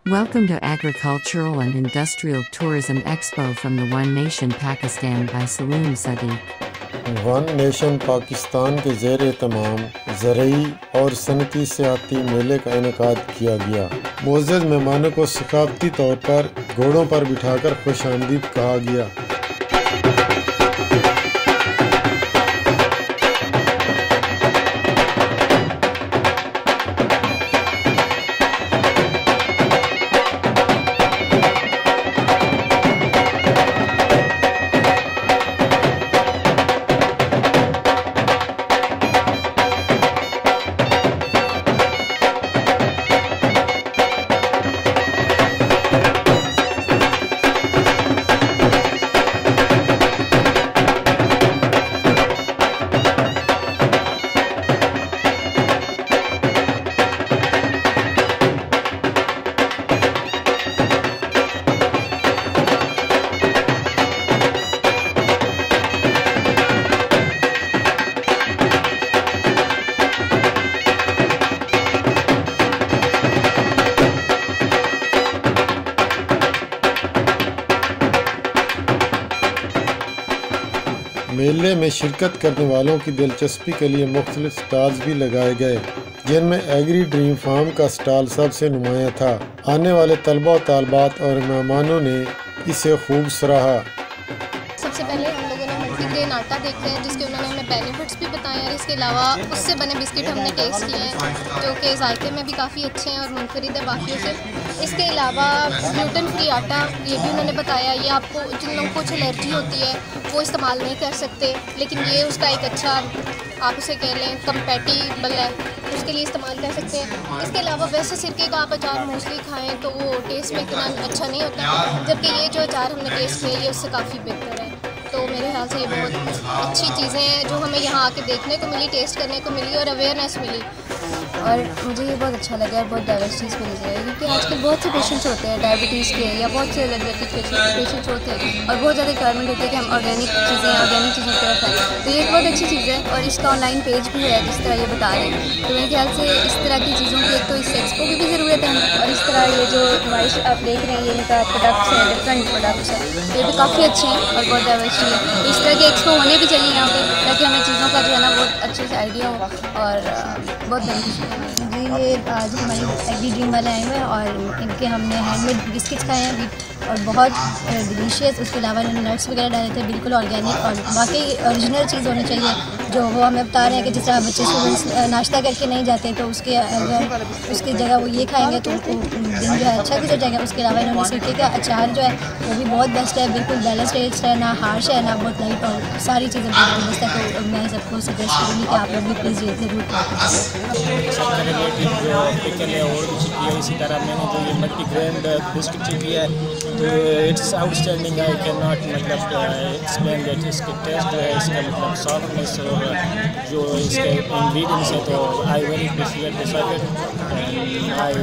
Welcome to Agricultural and Industrial Tourism Expo from the One Nation Pakistan by Saloom Sadiq. One nation Pakistan के ज़ेर एहतमाम ज़रई और सनती सियाती मेले का इनेकाद किया गया। मोअज़्ज़ज़ मेहमानों को सकाफ़ती तौर पर घोड़ों पर बिठाकर खुशामदीद कहा गया। मेले में शिरकत करने वालों की दिलचस्पी के लिए मुख्तलिफ स्टॉल्स भी लगाए गए, जिनमें एग्री ड्रीम फार्म का स्टॉल सबसे नुमाया था। आने वाले तलबा और तालबात और मेहमानों ने इसे खूब सराहा। सबसे पहले हम लोगों ने मल्टीग्रेन आटा देखा है, जिसके उन्होंने हमें बेनिफिट्स भी बताए हैं। इसके अलावा उससे बने बिस्किट हमने टेस्ट किए हैं, जो कि जायके में भी काफ़ी अच्छे हैं और मुनफरिद है बाकियों से। इसके अलावा ग्लूटेन फ्री आटा, ये भी उन्होंने बताया, ये आपको जिन लोगों को कुछ एलर्जी होती है वो इस्तेमाल नहीं कर सकते, लेकिन ये उसका एक अच्छा, आप उसे कह लें कंपैटिबल है, उसके लिए इस्तेमाल कर सकते हैं। इसके अलावा वैसे सिरके का आप अचार मोस्टली खाएं तो वो टेस्ट में इतना अच्छा नहीं होता, जबकि ये जो अचार हमने टेस्ट किया ये उससे काफ़ी बेहतर है। तो मेरे ख्याल से ये बहुत अच्छी चीज़ें हैं जो हमें यहाँ आके देखने को मिली, टेस्ट करने को मिली और अवेयरनेस मिली, और मुझे ये बहुत अच्छा लगा है। बहुत डाइवर्स चीज़ मिल रही है, क्योंकि आजकल बहुत से पेशेंट्स होते हैं डायबिटीज़ के या बहुत से एलर्जी के पेशेंट्स होते हैं, और बहुत ज़्यादा रिक्वायरमेंट होती है कि हम ऑर्गेनिक चीज़ों की तरफ आए। तो ये एक बहुत अच्छी चीज़ है, और इसका ऑनलाइन पेज भी है जिस तरह ये बता रहे हैं। तो मेरे ख्याल से इस तरह की चीज़ों की एक तो इस एक्सपो की भी ज़रूरत है, और इस तरह ये जो नुमाइश आप देख रहे हैं, ये इनका प्रोडक्ट्स है, डिफरेंट प्रोडक्ट्स है, ये भी काफ़ी अच्छे हैं और बहुत डाइवर्सिटी है। तो इस तरह के एक्सपो होने भी चाहिए यहाँ पे, ताकि हमें चीज़ों का जो है ना बहुत अच्छे से आइडिया हो और बहुत बेनिफिशियल है। जी, ये आज हमारे एग्री ड्रीम वाले आए हुए हैं और इनके हमने हैंडमेड बिस्किट्स खाए हैं अभी, और बहुत डिलीशियस। उसके अलावा इन्होंने नट्स वगैरह डाले थे, बिल्कुल ऑर्गेनिक और वाकई ओरिजिनल चीज़ होनी चाहिए, जो वो हमें बता रहे हैं कि जिस तरह बच्चे स्टूडेंट्स नाश्ता करके नहीं जाते तो उसके अगर उसकी जगह वो ये खाएंगे तो उनको दिन जो है अच्छा गुजर जाएगा। उसके अलावा इन्होंने सिरके का अचार जो है वो भी बहुत बेस्ट है, बिल्कुल बैलेंस टेस्ट है, ना हार्श है ना बहुत लाइट, और सारी चीज़ें बहुत बेस्ट है। तो मैं सबको सजेस्ट करूँगी कि आप लोग भी प्लीज़ ये ज़रूर और इसी तरह मैंने जो ये मल्टीग्रेन बिस्किट चीज़ है तो it's outstanding. I can not मतलब एक्सप्लेन दैट। इसके टेस्ट जो है, इसका मतलब सॉफ्टनेस और जो इसके इंग्रेडिएंट्स है, तो I very appreciate this and I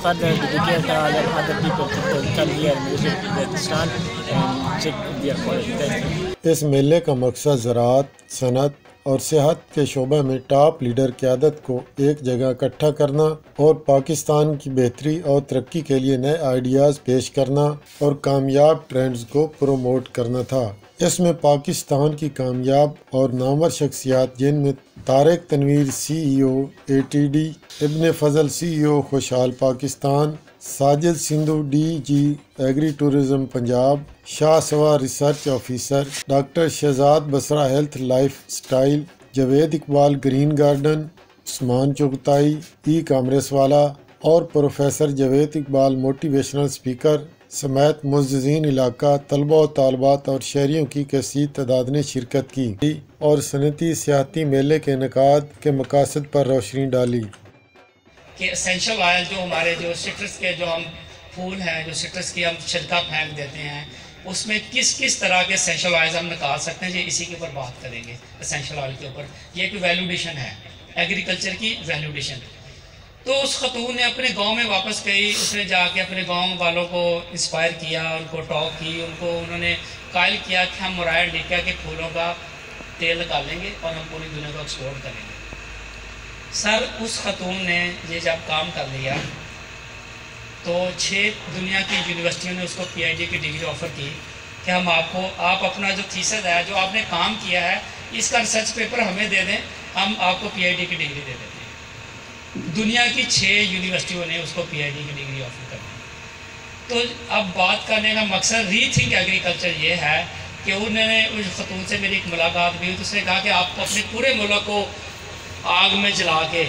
further dedicate other people to come here visit Pakistan and check their quality. इस मेले का मकसद ज़राअत, सनत और सेहत के शोबे में टॉप लीडर क़यादत को एक जगह इकट्ठा करना और पाकिस्तान की बेहतरी और तरक्की के लिए नए आइडियाज़ पेश करना और कामयाब ट्रेंड्स को प्रोमोट करना था। इसमें पाकिस्तान की कामयाब और नामवर शख्सियात, जिनमें तारिक तनवीर CEO ATD, इब्न Fazal CEO Khushhal Pakistan, Sajid Sindhu DG agri tourism Punjab, Shah Sawa research officer, doctor Shahzad Basra health lifestyle, Javed Iqbal green garden, Usman Chughtai e-commerce वाला और professor Javed Iqbal motivational speaker समेत मुअज़्ज़िज़ीन इलाका, तलबा और तालबात और शहरियों की कसीर तादाद ने शिरकत की और सनती सियाती मेले के इनेकाद के मकासद पर रोशनी डाली। कि एसेंशियल ऑयल जो हमारे जो सिट्रस के जो हम फूल हैं, जो सिट्रस की हम छिलका फेंक देते हैं, उसमें किस किस तरह के एसेंशियल ऑयल हम निकाल सकते हैं, जी इसी के ऊपर बात करेंगे। एसेंशियल ऑयल के ऊपर ये एक वैल्यूडेशन है, एग्रीकल्चर की वैल्यूडेशन। तो उस खतून ने अपने गांव में वापस गई, उसने जाके अपने गांव वालों को इंस्पायर किया, उनको टॉक की, उनको उन्होंने कायल किया कि हम मुरायड लेकर के फूलों का तेल निकालेंगे और हम पूरी दुनिया को एक्सपोर्ट करेंगे। सर उस खतून ने ये जब काम कर लिया तो 6 दुनिया की यूनिवर्सिटियों ने उसको PhD की डिग्री ऑफ़र की कि हम आप अपना जो थीसिस है, जो आपने काम किया है, इसका रिसर्च पेपर हमें दे दें, हम आपको PhD की डिग्री दे देते हैं। दुनिया की 6 यूनिवर्सिटियों ने उसको PhD की डिग्री ऑफ़र कर दी। तो अब बात करने का मकसद रीथिंक एग्रीकल्चर ये है कि उन्होंने उस खतून से मेरी एक मुलाकात भी हुई, तो उसने कहा कि आपको अपने पूरे मुल्क को आग में जला के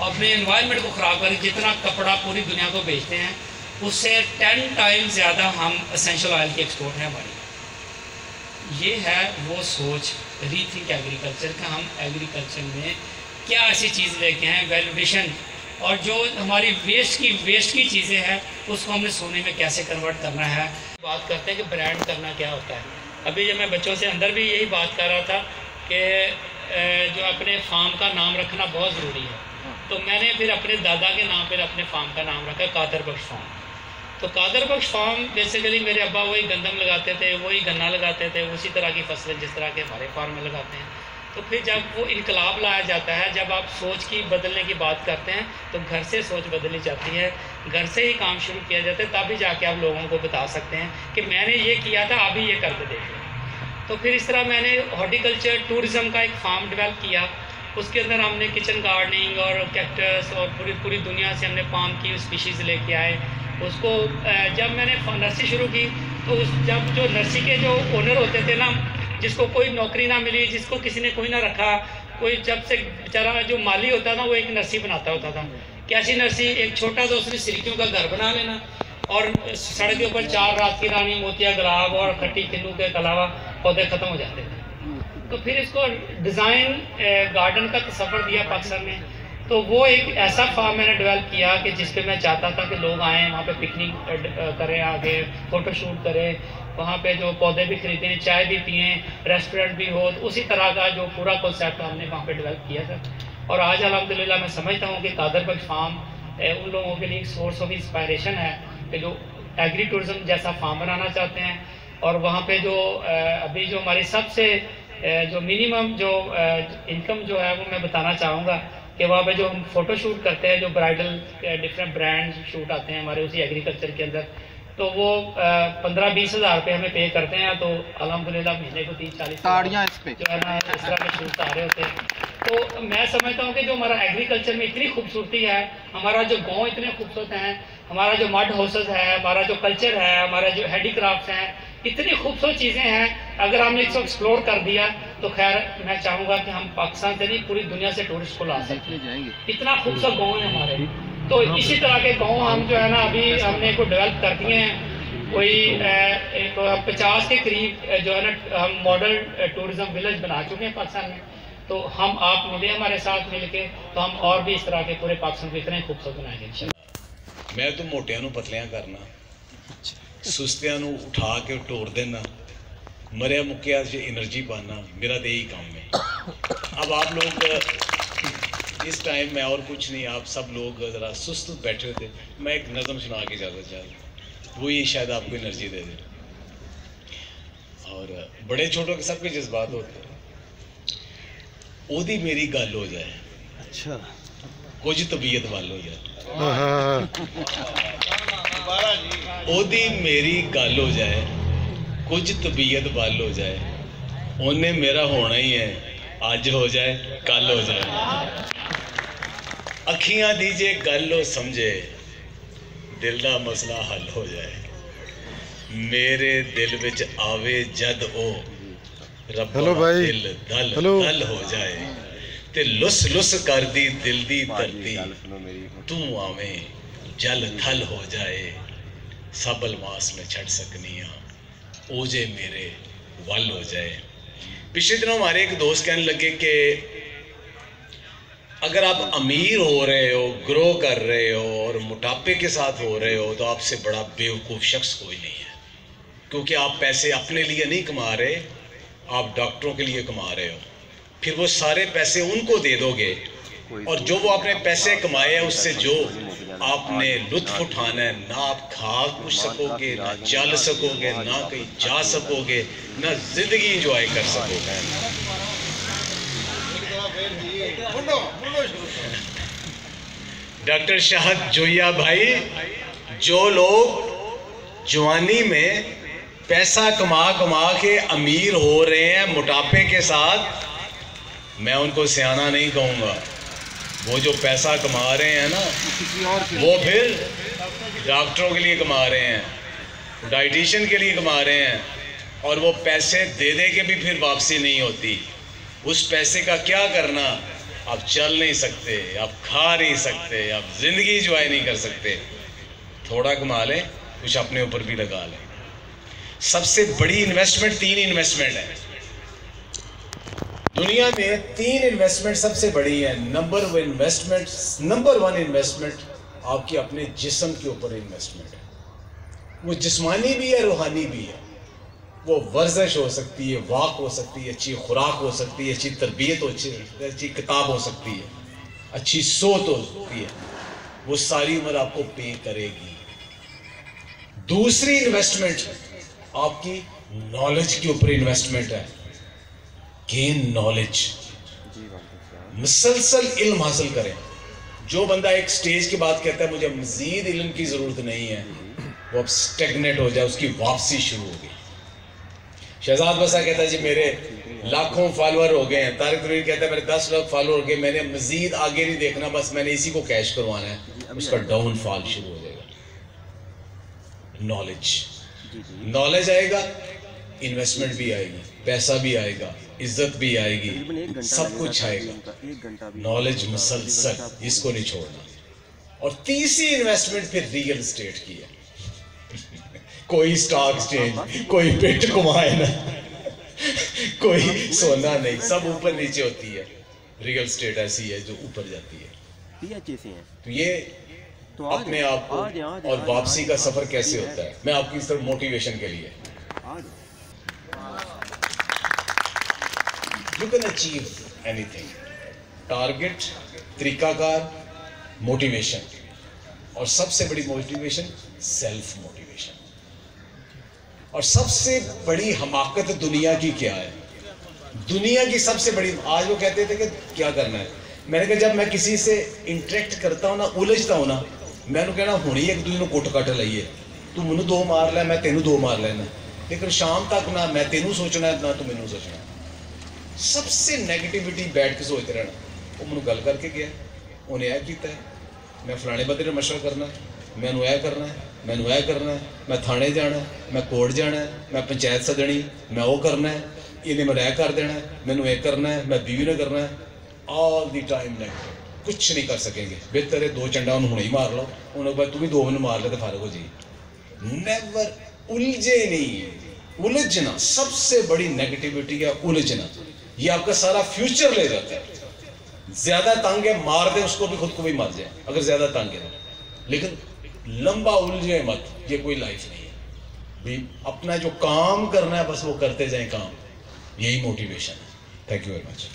अपने एनवायरनमेंट को ख़राब करके जितना कपड़ा पूरी दुनिया को बेचते हैं, उससे 10 टाइम्स ज़्यादा हम एसेंशियल ऑयल की एक्सपोर्ट है हमारी। ये है वो सोच रीथिंक एग्रीकल्चर का। हम एग्रीकल्चर में क्या ऐसी चीज़ लेके हैं, वैल्यूएशन, और जो हमारी वेस्ट की चीज़ें हैं उसको हमने सोने में कैसे कन्वर्ट करना है। बात करते हैं कि ब्रांड करना क्या होता है। अभी जब मैं बच्चों से अंदर भी यही बात कर रहा था कि जो अपने फार्म का नाम रखना बहुत ज़रूरी है, तो मैंने फिर अपने दादा के नाम पर अपने फार्म का नाम रखा कादर बख्श फार्म। तो कादर बख्श फार्म बेसिकली मेरे अब्बा वही गंदम लगाते थे, वही गन्ना लगाते थे, उसी तरह की फसलें जिस तरह के हमारे फार्म में लगाते हैं। तो फिर जब वो इनकलाब लाया जाता है, जब आप सोच की बदलने की बात करते हैं, तो घर से सोच बदली जाती है, घर से ही काम शुरू किया जाता है, तभी जाके आप लोगों को बता सकते हैं कि मैंने ये किया था, अभी ये करके देख लें। तो फिर इस तरह मैंने हॉर्टिकल्चर टूरिज़म का एक फार्म डेवलप किया। उसके अंदर हमने किचन गार्डनिंग और कैक्टस और पूरी दुनिया से हमने पाम की स्पीशीज़ लेके आए। उसको जब मैंने नर्सरी शुरू की, तो जब जो नर्सरी के जो ओनर होते थे ना, जिसको कोई नौकरी ना मिली, जिसको किसी ने कोई ना रखा, कोई जब से बेचारा जो माली होता था वो एक नर्सरी बनाता होता था। कैसी नर्सरी? एक छोटा सा उसने सिरकियों का घर बना लेना और सड़क के ऊपर 4 रात की रानी, मोतिया, गुलाब और खट्टी किन्नू के अलावा पौधे ख़त्म हो जाते थे। तो फिर इसको डिज़ाइन गार्डन का तस्वर दिया पाकिस्तान में। तो वो एक ऐसा फार्म मैंने डेवलप किया कि जिस पे मैं चाहता था कि लोग आएँ, वहाँ पे पिकनिक करें, आगे फ़ोटोशूट करें, वहाँ पे जो पौधे भी खरीदें, चाय भी पिएँ, रेस्टोरेंट भी हो। तो उसी तरह का जो पूरा कॉन्सेप्ट हमने वहाँ पे डेवलप किया था। और आज अल्हम्दुलिल्लाह मैं समझता हूँ कि कादर बख्श फार्म उन लोगों के लिए एक सोर्स ऑफ इंस्पायरेशन है कि जो एग्री टूरिज़म जैसा फार्म बनाना चाहते हैं। और वहाँ पे जो अभी जो हमारी सबसे जो मिनिमम जो इनकम जो है वो मैं बताना चाहूँगा कि वहाँ पे जो हम फ़ोटो शूट करते हैं, जो ब्राइडल डिफरेंट ब्रांड शूट आते हैं हमारे उसी एग्रीकल्चर के अंदर, तो वो 15-20 हज़ार रुपये हमें पे करते हैं। तो अल्हम्दुलिल्लाह महीने को 30-40 जो है ना इस तरह के शूट आ रहे होते हैं। तो मैं समझता हूँ कि जो हमारा एग्रीकल्चर में इतनी खूबसूरती है, हमारा जो गाँव इतने खूबसूरत हैं, हमारा जो मड हाउसेस है, हमारा जो कल्चर है, हमारा जो हैंडीक्राफ्ट्स हैं, इतनी खूबसूरत चीज़ें हैं। अगर हमने इसको एक्सप्लोर कर दिया तो खैर मैं चाहूँगा कि हम पाकिस्तान से नहीं पूरी दुनिया से टूरिस्ट को ला सकते हैं। इतना खूबसूरत गाँव है हमारे। तो इसी तरह के गाँव हम जो है ना अभी हमने को डेवलप कर दिए हैं। कोई 50 के करीब जो है ना हम मॉडल टूरिज़म विलेज बना चुके हैं पाकिस्तान में। तो हम आप मिले हमारे साथ मिल के, तो हम और भी इस तरह के पूरे पाकिस्तान को इतने खूबसूरत बनाएंगे। मैं तो मोटियां नूं पतलियां करना, सुस्तियां नूं उठा के टोर देना, मरिया मुक्या से एनर्जी पाना, मेरा तो यही काम है। अब आप लोग इस टाइम में और कुछ नहीं, आप सब लोग ज़रा सुस्त बैठे थे, मैं एक नज़म सुना के ज़्यादा चाहता, वो ये शायद आपको एनर्जी दे दे। और बड़े छोटों के सबके जज्बात होते हैं। ओदी मेरी गल हो जाए, अच्छा कुछ तबीयत वाल हो जाए, ओदी मेरी गल हो जाए, कुछ तबीयत वाल हो जाए, उन्हें मेरा होना ही है, अज हो जाए कल हो जाए। अखियां दीजे गल हो समझे, दिल का मसला हल हो जाए। मेरे दिल विच आवे जद ओ रब्बा दिल दल दल हो जाए, ते लुस लुस कर दी दिल दी धरती, तू आवें जल थल हो जाए। सब अलमास में छड़ सकनी ओजे मेरे वल हो जाए। पिछले दिनों हमारे एक दोस्त कहने लगे कि अगर आप अमीर हो रहे हो, ग्रो कर रहे हो और मोटापे के साथ हो रहे हो, तो आपसे बड़ा बेवकूफ़ शख्स कोई नहीं है, क्योंकि आप पैसे अपने लिए नहीं कमा रहे, आप डॉक्टरों के लिए कमा रहे हो। फिर वो सारे पैसे उनको दे दोगे, और जो वो अपने पैसे कमाए हैं उससे जो आपने लुत्फ उठाना है, ना आप खा कुछ सकोगे, ना चल सकोगे, ना कहीं जा सकोगे, ना जिंदगी एंजॉय कर सकोगे। डॉक्टर शाहद जोया भाई जो लोग जवानी में पैसा कमा कमा के अमीर हो रहे हैं मोटापे के साथ, मैं उनको सियाना नहीं कहूँगा। वो जो पैसा कमा रहे हैं ना, वो फिर डॉक्टरों के लिए कमा रहे हैं, डाइटिशियन के लिए कमा रहे हैं, और वो पैसे दे दे के भी फिर वापसी नहीं होती। उस पैसे का क्या करना? आप चल नहीं सकते, आप खा नहीं सकते, आप ज़िंदगी एंजॉय नहीं कर सकते। थोड़ा कमा लें, कुछ अपने ऊपर भी लगा लें। सबसे बड़ी इन्वेस्टमेंट 3 इन्वेस्टमेंट है दुनिया में। 3 इन्वेस्टमेंट सबसे बड़ी है। नंबर 1 इन्वेस्टमेंट आपकी अपने जिस्म के ऊपर इन्वेस्टमेंट है। वो जिस्मानी भी है, रूहानी भी है। वो वर्जिश हो सकती है, वॉक हो सकती है, अच्छी खुराक हो सकती है, अच्छी तरबियत हो, अच्छी किताब हो सकती है, अच्छी सोच हो सकती है। वो सारी उम्र आपको पे करेगी। दूसरी इन्वेस्टमेंट आपकी नॉलेज के ऊपर इन्वेस्टमेंट है। गेन नॉलेज, मुसलसल इल्म हासिल करें। जो बंदा एक स्टेज के बाद कहता है मुझे मजीद इल्म की ज़रूरत नहीं है, वो अब स्टेगनेट हो जाए, उसकी वापसी शुरू हो गई। शहजाद बसा कहता है जी मेरे लाखों फॉलोअर हो गए हैं। तारिक तनवीर कहता है मेरे 10 लाख फॉलोअर हो गए, मैंने मजीद आगे नहीं देखना, बस मैंने इसी को कैश करवाना है। उसका डाउनफॉल शुरू हो जाएगा। नॉलेज आएगा, इन्वेस्टमेंट भी आएगी, पैसा भी आएगा, इज्जत भी आएगी, सब कुछ आएगा। नॉलेज मुसलसल, इसको नहीं छोड़ना। और तीसरी इन्वेस्टमेंट फिर रियल एस्टेट की है। कोई स्टॉक एक्सचेंज, कोई बिटकॉइन ना, कोई सोना नहीं, सब ऊपर नीचे होती है। रियल एस्टेट ऐसी है जो ऊपर जाती है। तो ये अपने आप को और वापसी का सफर कैसे होता है, मैं आपकी सिर्फ मोटिवेशन के लिए। You can achieve anything. Target, तरीकाकार, मोटिवेशन, और सबसे बड़ी मोटिवेशन सेल्फ मोटिवेशन। और सबसे बड़ी हमाकत दुनिया की क्या है? दुनिया की सबसे बड़ी, आज वो कहते थे कि क्या करना है, मैंने कहा जब मैं किसी से इंटरेक्ट करता हूँ ना, उलझता हूँ ना, मैंने कहना हुणी एक दूसरे को कुट कट लाइए, तू मैनू 2 मार लै, मैं तेनू 2 मार लेना, लेकिन शाम तक ना मैं तेनू सोचना है ना तू मैनू सोचना। सबसे नेगेटिविटी बैठ के सोचते रहना। वो मैनू गल करके गया, उन्हें यह किया है, मैं फलाने बंदे ने मशवरा करना है, मैनू यह करना है, मैनू यह करना है, मैं थाने जाना है, मैं कोर्ट जाना है, मैं पंचायत सदनी, मैं वो करना है, इन्हें मैं यह कर देना है, मैनू यह करना है, मैं बीवी ने करना है। ऑल द टाइम नेगेटिव, कुछ नहीं कर सकेंगे। बेहतर है 2 चंडा उन्हें हुणे ही मार लो, उन्होंने कहा तू भी 2 मैनू मार ले तो फारग हो जी। नेवर उलझे नहीं। उलझना सबसे बड़ी नेगेटिविटी है, उलझना। ये आपका सारा फ्यूचर ले जाता है। ज्यादा तंग है, मार दे उसको भी, खुद को भी मार जाए अगर ज्यादा तंग है। लेकिन लंबा उलझे मत, ये कोई लाइफ नहीं है। भी अपना जो काम करना है बस वो करते जाएं काम, यही मोटिवेशन है। Thank you very much.